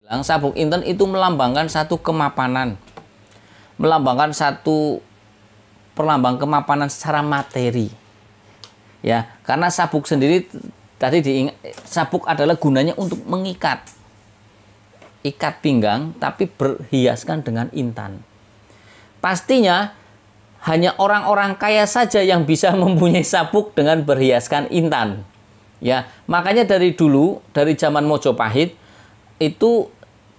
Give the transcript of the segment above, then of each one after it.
Sabuk inten itu melambangkan satu kemapanan, melambangkan satu perlambang kemapanan secara materi, ya. Karena sabuk sendiri tadi sabuk adalah gunanya untuk mengikat, ikat pinggang, tapi berhiaskan dengan intan. Pastinya hanya orang-orang kaya saja yang bisa mempunyai sabuk dengan berhiaskan intan, ya. Makanya dari dulu, dari zaman Mojopahit itu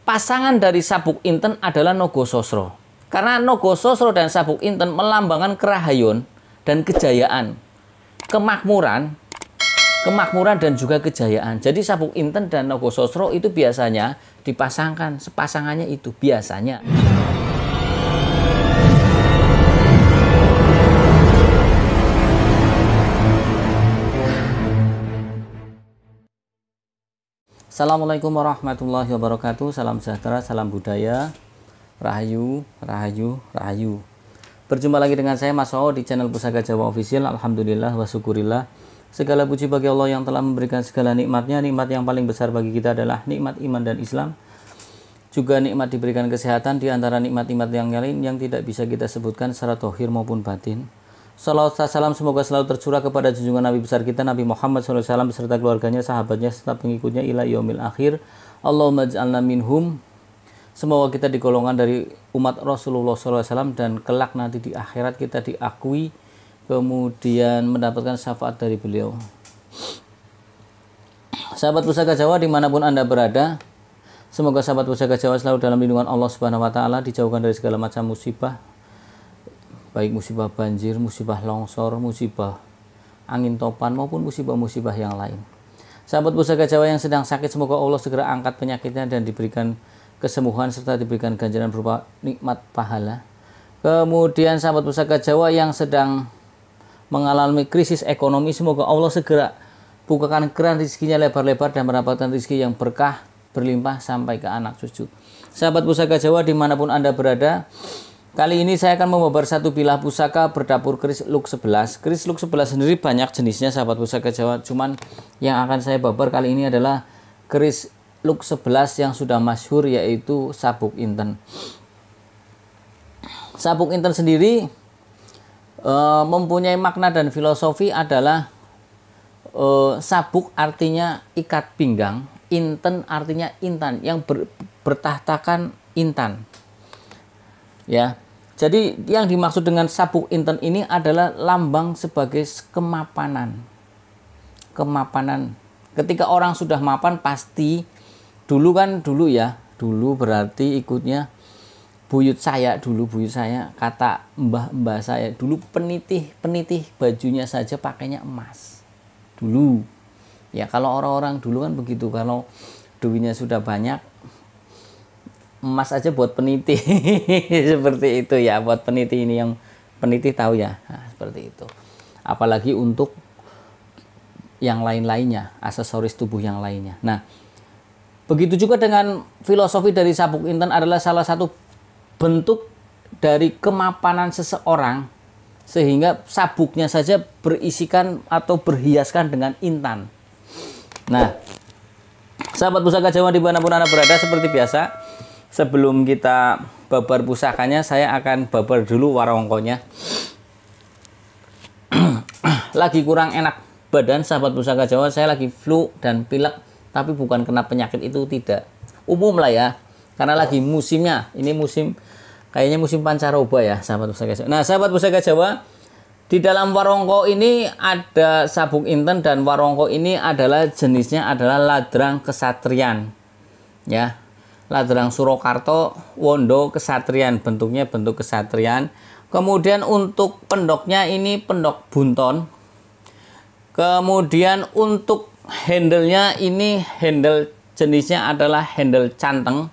pasangan dari sabuk inten adalah Nogososro. Karena Nogososro dan sabuk inten melambangkan kerahayon dan kejayaan, kemakmuran dan juga kejayaan. Jadi sabuk inten dan Nogososro itu biasanya dipasangkan, sepasangannya itu biasanya. Assalamualaikum warahmatullahi wabarakatuh. Salam sejahtera, salam budaya, rahayu, rahayu, rahayu. Berjumpa lagi dengan saya Mas Oo di channel Pusaka Jawa Official. Alhamdulillah wa syukurillah. Segala puji bagi Allah yang telah memberikan segala nikmatnya. Nikmat yang paling besar bagi kita adalah nikmat iman dan Islam. Juga nikmat diberikan kesehatan, di antara nikmat-nikmat yang lain yang tidak bisa kita sebutkan secara zahir maupun batin. Salawat salam semoga selalu tercurah kepada junjungan Nabi besar kita Nabi Muhammad SAW beserta keluarganya, sahabatnya, serta pengikutnya ila yaumil akhir. Allahumma ij'alna minhum. Semoga kita di golongan dari umat Rasulullah SAW dan kelak nanti di akhirat kita diakui, kemudian mendapatkan syafaat dari beliau. Sahabat Pusaka Jawa dimanapun Anda berada, semoga sahabat Pusaka Jawa selalu dalam lindungan Allah Subhanahu Wa Taala, dijauhkan dari segala macam musibah, baik musibah banjir, musibah longsor, musibah angin topan, maupun musibah-musibah yang lain. Sahabat Pusaka Jawa yang sedang sakit, semoga Allah segera angkat penyakitnya dan diberikan kesembuhan serta diberikan ganjaran berupa nikmat pahala. Kemudian sahabat Pusaka Jawa yang sedang mengalami krisis ekonomi, semoga Allah segera bukakan keran rezekinya lebar-lebar dan mendapatkan rezeki yang berkah, berlimpah sampai ke anak cucu. Sahabat Pusaka Jawa dimanapun Anda berada, kali ini saya akan membabar satu bilah pusaka berdapur keris Luk 11. Keris Luk 11 sendiri banyak jenisnya sahabat Pusaka Jawa, cuman yang akan saya babar kali ini adalah keris Luk 11 yang sudah masyhur, yaitu sabuk inten. Sabuk inten sendiri mempunyai makna dan filosofi adalah sabuk artinya ikat pinggang, inten artinya intan, yang bertahtakan intan. Ya. Jadi yang dimaksud dengan sabuk inten ini adalah lambang sebagai kemapanan. Kemapanan. Ketika orang sudah mapan pasti dulu berarti ikutnya buyut saya, kata mbah saya dulu, penitih bajunya saja pakainya emas. Dulu. Ya kalau orang-orang dulu kan begitu, kalau duitnya sudah banyak, emas aja buat penitih. Seperti itu ya, buat penitih ini, yang penitih tahu ya. Nah, seperti itu. Apalagi untuk yang lain-lainnya, aksesoris tubuh yang lainnya. Nah, begitu juga dengan filosofi dari sabuk inten, adalah salah satu bentuk dari kemapanan seseorang, sehingga sabuknya saja berisikan atau berhiaskan dengan intan. Nah, sahabat Pusaka Jawa dimanapun Anda berada, seperti biasa, sebelum kita babar pusakanya, saya akan babar dulu warongkonya. Lagi kurang enak badan sahabat Pusaka Jawa, saya lagi flu dan pilek, tapi bukan kena penyakit itu, tidak. Umum lah ya, karena lagi musimnya, ini kayaknya musim pancaroba ya sahabat Pusaka Jawa. Nah sahabat Pusaka Jawa, di dalam warongko ini ada sabuk inten, dan warongko ini adalah jenisnya adalah ladrang kesatrian. Ya. Ladrang Surakarta Wondo Kesatrian, bentuknya bentuk kesatrian. Kemudian untuk pendoknya ini pendok bunton. Kemudian untuk handle-nya ini handle jenisnya adalah handle canteng.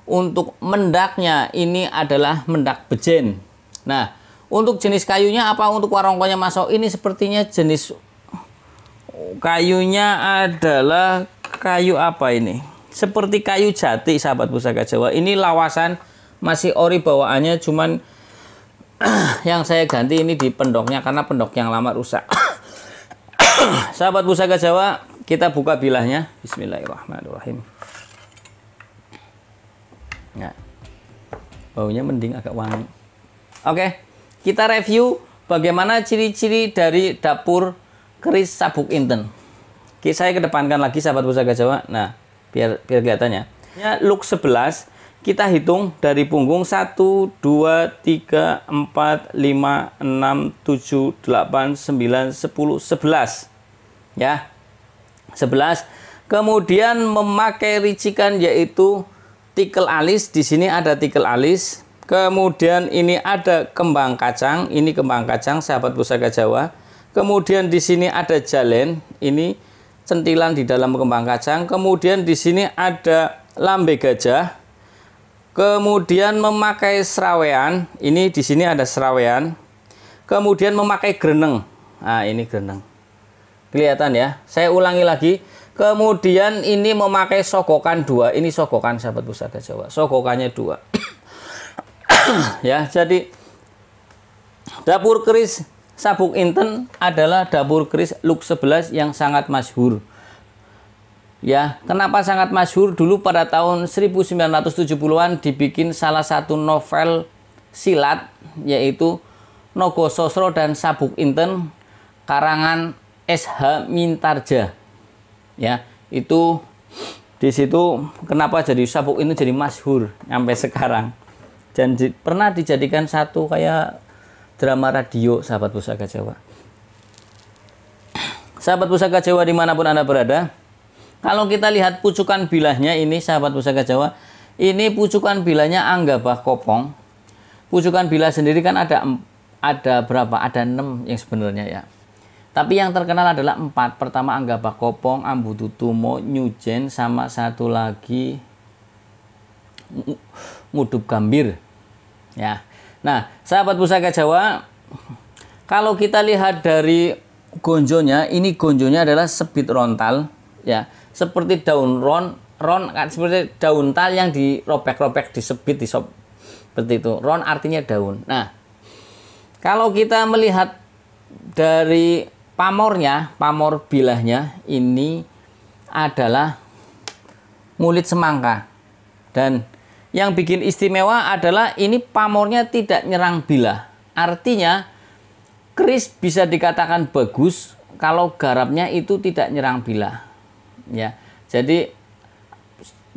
Untuk mendaknya ini adalah mendak bejen. Nah, untuk jenis kayunya apa untuk warongkonya masuk ini, sepertinya jenis kayunya adalah kayu apa ini? Seperti kayu jati sahabat Pusaka Jawa. Ini lawasan masih ori bawaannya, cuman yang saya ganti ini di pendoknya karena pendok yang lama rusak. Sahabat Pusaka Jawa, kita buka bilahnya. Bismillahirrahmanirrahim. Nah, baunya mending agak wangi. Oke, kita review bagaimana ciri-ciri dari dapur keris Sabuk Inten. Oke, saya kedepankan lagi sahabat Pusaka Jawa. Nah, biar kelihatannya. Ya, look 11 kita hitung dari punggung 1 2 3 4 5 6 7 8 9 10 11. Ya. 11. Kemudian memakai ricikan yaitu tikel alis. Di sini ada tikel alis. Kemudian ini ada kembang kacang. Ini kembang kacang sahabat Pusaka Jawa. Kemudian di sini ada jalen. Ini centilan di dalam kembang kacang. Kemudian di sini ada lambe gajah. Kemudian memakai serawean. Ini di sini ada serawean. Kemudian memakai greneng. Nah, ini greneng. Kelihatan ya. Saya ulangi lagi. Kemudian ini memakai sogokan 2. Ini sogokan sahabat Pusaka Jawa. Sogokannya 2. Ya, jadi dapur keris Sabuk Inten adalah dapur keris look 11 yang sangat masyhur. Ya, kenapa sangat masyhur? Dulu pada tahun 1970-an dibikin salah satu novel silat yaitu Nogososro dan Sabuk Inten karangan S.H. Mintarja. Ya, itu di situ kenapa jadi Sabuk Inten jadi masyhur sampai sekarang. Dan pernah dijadikan satu kayak drama radio sahabat Pusaka Jawa. Sahabat Pusaka Jawa dimanapun Anda berada, kalau kita lihat pucukan bilahnya ini sahabat Pusaka Jawa, ini pucukan bilahnya Anggabah Kopong. Pucukan bilah sendiri kan ada berapa? Ada 6 yang sebenarnya ya. Tapi yang terkenal adalah 4. Pertama Anggabah Kopong, Ambututumo, Nyujen, sama satu lagi Mudub Gambir. Ya. Nah, sahabat Pusaka Jawa, kalau kita lihat dari gonjonya, ini gonjonya adalah sebit rontal, ya, seperti daun ron seperti daun tal yang dirobek-robek, disebit, seperti itu. Ron artinya daun. Nah, kalau kita melihat dari pamornya, pamor bilahnya, ini adalah mulit semangka. Dan yang bikin istimewa adalah ini pamornya tidak nyerang bilah. Artinya keris bisa dikatakan bagus kalau garapnya itu tidak nyerang bilah. Ya. Jadi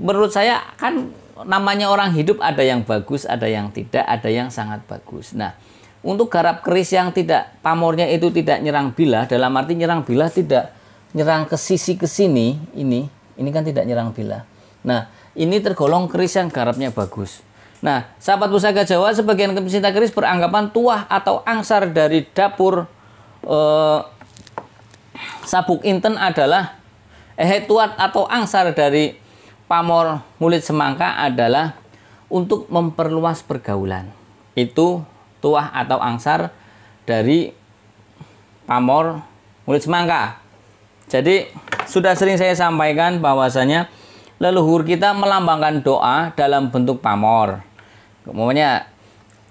menurut saya kan namanya orang hidup, ada yang bagus, ada yang tidak, ada yang sangat bagus. Nah, untuk garap keris yang tidak pamornya itu tidak nyerang bilah, dalam arti nyerang bilah tidak nyerang ke sisi ke sini, ini kan tidak nyerang bilah. Nah, ini tergolong keris yang garapnya bagus. Nah, sahabat Pusaka Jawa, sebagian pecinta keris beranggapan tuah atau angsar dari dapur Sabuk Inten adalah tuat atau angsar dari pamor mulit semangka adalah untuk memperluas pergaulan. Itu tuah atau angsar dari pamor mulit semangka. Jadi sudah sering saya sampaikan bahwasanya leluhur kita melambangkan doa dalam bentuk pamor. Kemudian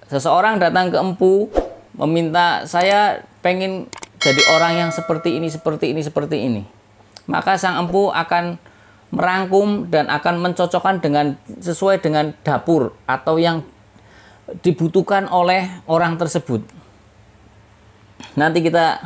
seseorang datang ke empu meminta, saya pengen jadi orang yang seperti ini, seperti ini, seperti ini. Maka sang empu akan merangkum dan akan mencocokkan dengan sesuai dengan dapur atau yang dibutuhkan oleh orang tersebut. Nanti kita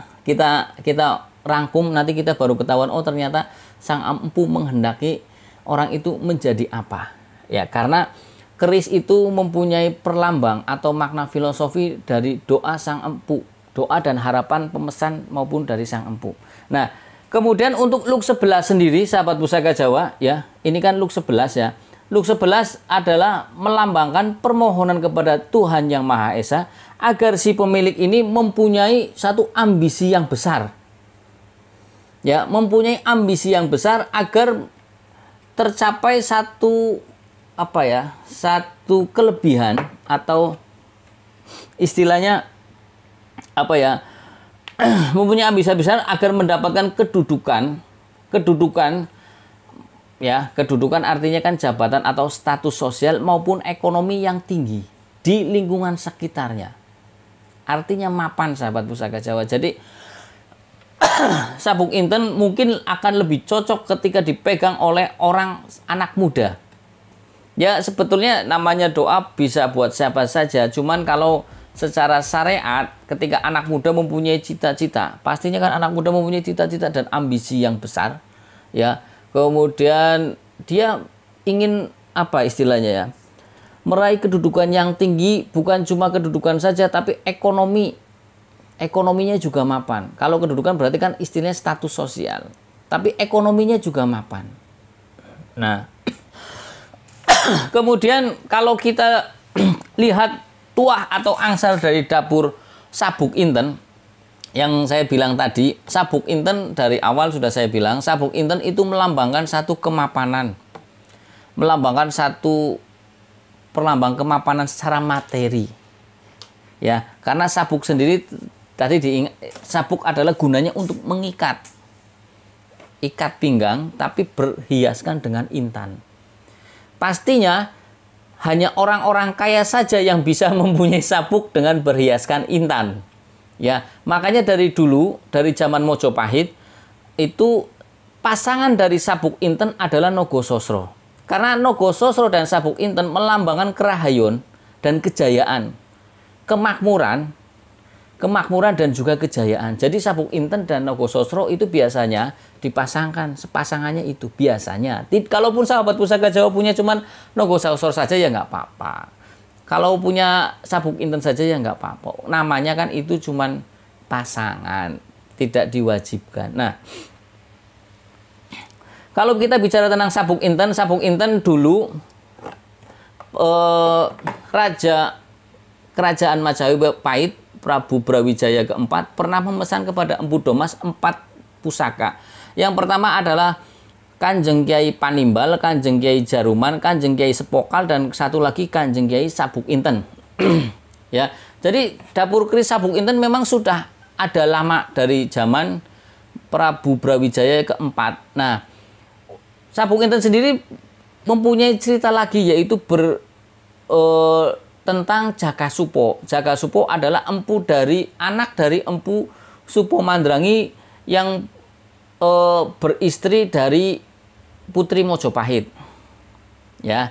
rangkum, nanti kita baru ketahuan, oh ternyata sang empu menghendaki orang itu menjadi apa. Ya, karena keris itu mempunyai perlambang atau makna filosofi dari doa sang empu, doa dan harapan pemesan maupun dari sang empu. Nah, kemudian untuk look 11 sendiri sahabat Pusaka Jawa, ya, ini kan look 11 ya. Look 11 adalah melambangkan permohonan kepada Tuhan Yang Maha Esa agar si pemilik ini mempunyai satu ambisi yang besar. Ya, mempunyai ambisi yang besar agar tercapai satu satu kelebihan atau istilahnya mempunyai ambisi besar agar mendapatkan kedudukan ya, kedudukan artinya kan jabatan atau status sosial maupun ekonomi yang tinggi di lingkungan sekitarnya. Artinya mapan sahabat Pusaka Jawa. Jadi Sabuk Inten mungkin akan lebih cocok ketika dipegang oleh anak muda. Ya sebetulnya namanya doa bisa buat siapa saja, cuman kalau secara syariat ketika anak muda mempunyai cita-cita, pastinya kan anak muda mempunyai cita-cita dan ambisi yang besar, ya. Kemudian dia ingin apa istilahnya ya? Meraih kedudukan yang tinggi, bukan cuma kedudukan saja tapi ekonominya juga mapan. Kalau kedudukan berarti kan istilahnya status sosial, tapi ekonominya juga mapan. Nah, kemudian kalau kita lihat tuah atau angsal dari dapur Sabuk Inten yang saya bilang tadi, Sabuk Inten dari awal sudah saya bilang, Sabuk Inten itu melambangkan satu kemapanan, melambangkan satu perlambang kemapanan secara materi, ya. Karena sabuk sendiri tadi sabuk adalah gunanya untuk mengikat, ikat pinggang, tapi berhiaskan dengan intan. Pastinya hanya orang-orang kaya saja yang bisa mempunyai sabuk dengan berhiaskan intan. Ya, makanya dari dulu, dari zaman Mojopahit, itu pasangan dari Sabuk Inten adalah Nogososro. Karena Nogososro dan Sabuk Inten melambangkan kerahayon dan kejayaan, kemakmuran dan juga kejayaan. Jadi Sabuk Inten dan Nogososro itu biasanya dipasangkan, sepasangannya itu biasanya. Kalaupun sahabat Pusaka Jawa punya cuman Nogososro saja ya nggak apa-apa. Kalau punya Sabuk Inten saja ya nggak apa-apa. Namanya kan itu cuman pasangan, tidak diwajibkan. Nah, kalau kita bicara tentang Sabuk Inten dulu Raja Kerajaan Majapahit Prabu Brawijaya keempat pernah memesan kepada Empu Domas 4 pusaka. Yang pertama adalah Kanjeng Kiai Panimbal, Kanjeng Kiai Jaruman, Kanjeng Kiai Sepokal, dan satu lagi Kanjeng Kiai Sabuk Inten. Ya, jadi dapur keris Sabuk Inten memang sudah ada lama dari zaman Prabu Brawijaya keempat. Nah, Sabuk Inten sendiri mempunyai cerita lagi, yaitu tentang Jaka Supo. Jaka Supo adalah anak dari Empu Supo Mandrangi yang beristri dari Putri Mojopahit. Ya.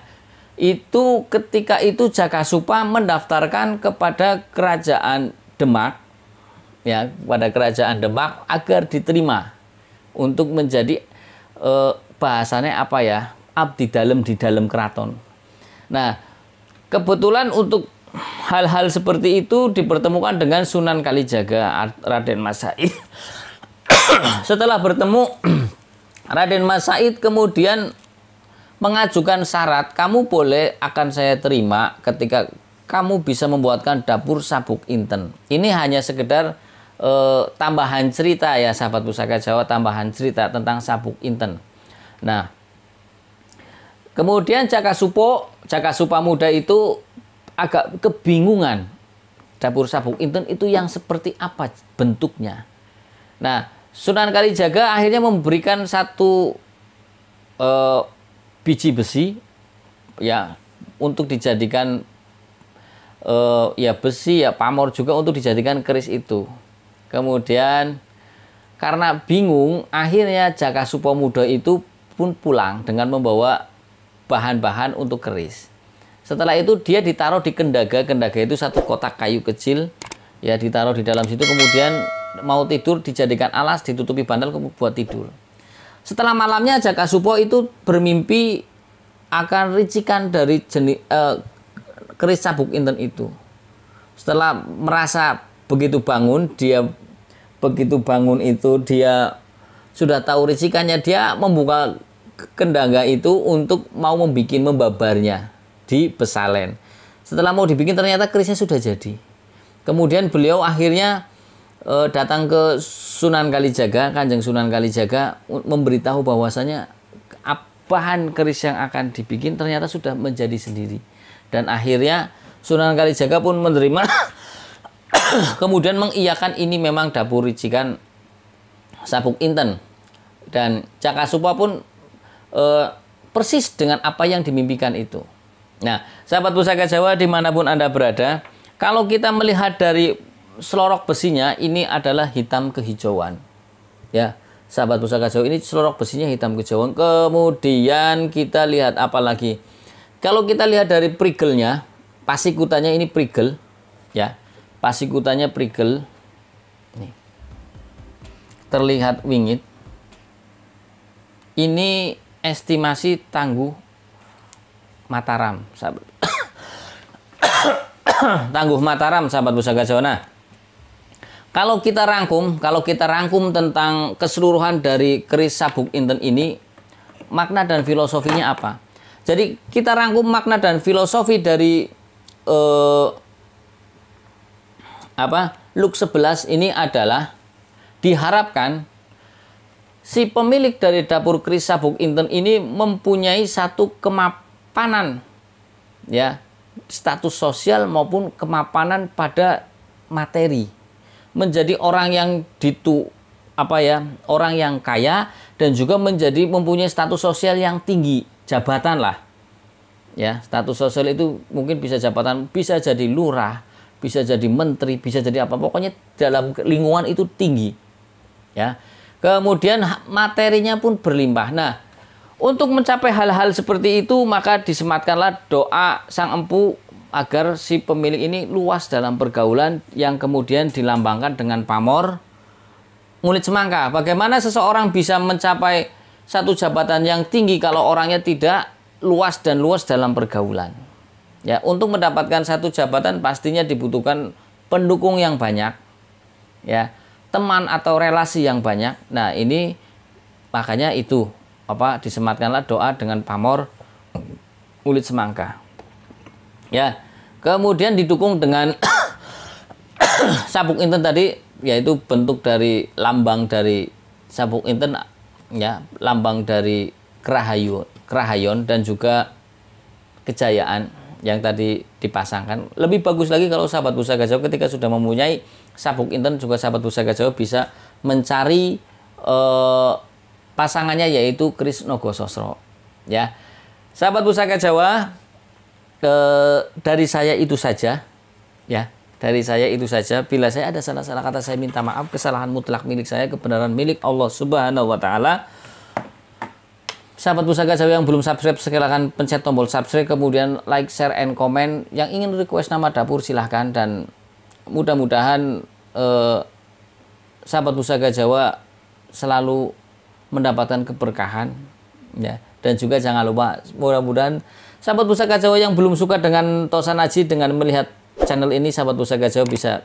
Itu ketika itu Jaka Supa mendaftarkan kepada Kerajaan Demak, ya, pada Kerajaan Demak agar diterima untuk menjadi bahasanya apa ya? Abdi dalem di dalam keraton. Nah, kebetulan untuk hal-hal seperti itu dipertemukan dengan Sunan Kalijaga, Raden Mas Said. Setelah bertemu, Raden Mas Said kemudian mengajukan syarat, kamu boleh akan saya terima ketika kamu bisa membuatkan dapur Sabuk Inten. Ini hanya sekedar tambahan cerita ya sahabat Pusaka Jawa, tambahan cerita tentang Sabuk Inten. Nah, kemudian Jaka Supa muda itu agak kebingungan dapur Sabuk Inten itu yang seperti apa bentuknya. Nah, Sunan Kalijaga akhirnya memberikan satu biji besi ya untuk dijadikan ya besi ya pamor juga untuk dijadikan keris itu. Kemudian karena bingung, akhirnya Jaka Supa muda itu pun pulang dengan membawa bahan-bahan untuk keris. Setelah itu dia ditaruh di Kendaga. Kendaga itu satu kotak kayu kecil ya, ditaruh di dalam situ, kemudian mau tidur dijadikan alas, ditutupi bantal buat tidur. Setelah malamnya Jaka Supa itu bermimpi akan ricikan dari keris Sabuk Inten itu. Setelah merasa begitu bangun itu dia sudah tahu ricikannya, dia membuka Kendaga itu untuk mau membabarnya di Besalen. Setelah mau dibikin ternyata kerisnya sudah jadi. Kemudian beliau akhirnya datang ke Sunan Kalijaga, Kanjeng Sunan Kalijaga, memberitahu bahwasanya bahan keris yang akan dibikin ternyata sudah menjadi sendiri. Dan akhirnya Sunan Kalijaga pun menerima kemudian mengiyakan ini memang dapur ricikan Sabuk Inten. Dan Jaka Supa pun persis dengan apa yang dimimpikan itu. Nah, sahabat Pusaka Jawa dimanapun Anda berada, kalau kita melihat dari selorok besinya, ini adalah hitam kehijauan. Ya, sahabat Pusaka Jawa, ini selorok besinya hitam kehijauan. Kemudian kita lihat apa lagi? Kalau kita lihat dari prigelnya, pasikutannya ini prigel, ya, pasikutannya prigel, nih, terlihat wingit. Ini estimasi tangguh Mataram, sahabat. Tangguh Mataram, sahabat Pusaka Jawa. Nah, kalau kita rangkum tentang keseluruhan dari keris sabuk inten ini, makna dan filosofinya apa? Jadi kita rangkum makna dan filosofi dari Luk 11 ini adalah diharapkan si pemilik dari dapur keris sabuk inten ini mempunyai satu kemapanan, ya, status sosial maupun kemapanan pada materi, menjadi orang yang orang yang kaya, dan juga mempunyai status sosial yang tinggi, jabatan lah, ya. Status sosial itu mungkin bisa jabatan, bisa jadi lurah, bisa jadi menteri, bisa jadi apa, pokoknya dalam lingkungan itu tinggi, ya. Kemudian materinya pun berlimpah. Nah, untuk mencapai hal-hal seperti itu, maka disematkanlah doa sang empu agar si pemilik ini luas dalam pergaulan, yang kemudian dilambangkan dengan pamor ngulit semangka. Bagaimana seseorang bisa mencapai satu jabatan yang tinggi kalau orangnya tidak luas dalam pergaulan? Ya, untuk mendapatkan satu jabatan pastinya dibutuhkan pendukung yang banyak, ya, teman atau relasi yang banyak. Nah, ini makanya itu disematkanlah doa dengan pamor ngulit semangka. Ya, kemudian didukung dengan sabuk inten tadi, yaitu bentuk dari lambang dari sabuk inten, ya, lambang dari kerahayon dan juga kejayaan yang tadi dipasangkan. Lebih bagus lagi kalau sahabat Pusaka Jawa ketika sudah mempunyai sabuk inten, juga sahabat Pusaka Jawa bisa mencari pasangannya, yaitu keris Nogo Sosro, ya. Sahabat Pusaka Jawa, dari saya itu saja, ya. Dari saya itu saja. Bila saya ada salah-salah kata, saya minta maaf. Kesalahan mutlak milik saya, kebenaran milik Allah Subhanahu wa Ta'ala. Sahabat Pusaka Jawa yang belum subscribe, silakan pencet tombol subscribe, kemudian like, share, and comment. Yang ingin request nama dapur silahkan, dan mudah-mudahan sahabat Pusaka Jawa selalu mendapatkan keberkahan, ya. Dan juga jangan lupa, mudah-mudahan sahabat Pusaka Jawa yang belum suka dengan Tosan Aji, dengan melihat channel ini, sahabat Pusaka Jawa bisa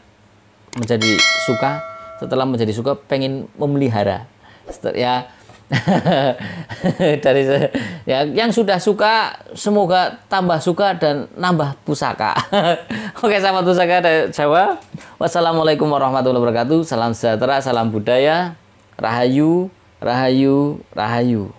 menjadi suka. Setelah menjadi suka, pengen memelihara, ya. Dari ya, yang sudah suka semoga tambah suka dan nambah pusaka. Oke, sahabat Pusaka Jawa, wassalamualaikum warahmatullahi wabarakatuh. Salam sejahtera, salam budaya, rahayu, rahayu, rahayu.